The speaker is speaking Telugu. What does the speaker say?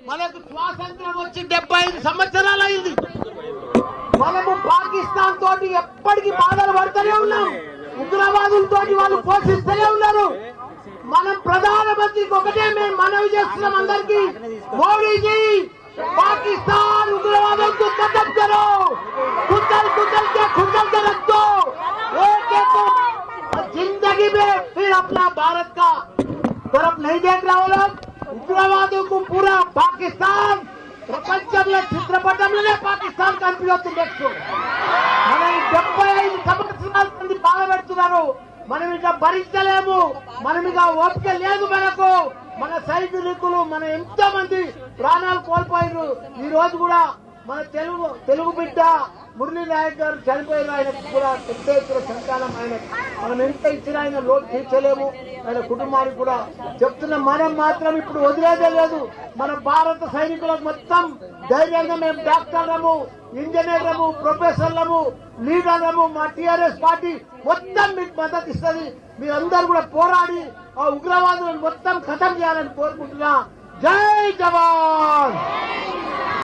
మనకు స్వాతంత్రం వచ్చి 75 సంవత్సరాలు అయింది. మనము పాకిస్తాన్ తోటి ఎప్పటికీ బాధలు పడుతూనే ఉన్నాం. ఉగ్రవాదులతో వాళ్ళు పోషిస్తూనే ఉన్నారు. మనం ప్రధానమంత్రికి ఒకటే మేము మనవి చేస్తున్నాం అందరికీ, మోడీజీ पाकिस्तान उग्रवादों को खत्म करो, कुचल कुचल के रख दो, एक एक को जिंदगी में फिर अपना भारत का तरफ नहीं देख रहा हो लोग. उग्रवादों को पूरा पाकिस्तान ప్రపంచంలో చిత్రపటంలోనే పాకిస్తాన్ కనిపించవచ్చు. నెక్స్ట్ మనం 75 సంవత్సరాల నుండి బాధపెడుతున్నారు. మనం ఇక భరించలేము. మనం ఇక ఓపిక లేదు మనకు. మన సైనికులు మన ఎంతో మంది ప్రాణాలు కోల్పోయారు. ఈ రోజు కూడా మన తెలుగు బిడ్డ మురళీ నాయక్ గారు చనిపోయారు. ఆయనకు కూడా పెద్ద ఎత్తున సంతానం. ఆయన మనం ఎంత ఇచ్చినా ఆయన లోటు తీర్చలేము. ఆయన కుటుంబానికి కూడా చెప్తున్నా. మనం మాత్రం ఇప్పుడు వదిలేదే లేదు. మన భారత సైనికులకు మొత్తం ధైర్యంగా మేము డాక్టర్లము, ఇంజనీర్లము, ప్రొఫెసర్లము, లీడర్లము, మా టీఆర్ఎస్ పార్టీ మొత్తం మీకు మద్దతు ఇస్తుంది. మీరందరూ కూడా పోరాడి ఆ ఉగ్రవాదులను మొత్తం ఖతం చేయాలని కోరుకుంటున్నా. జై జవాన్.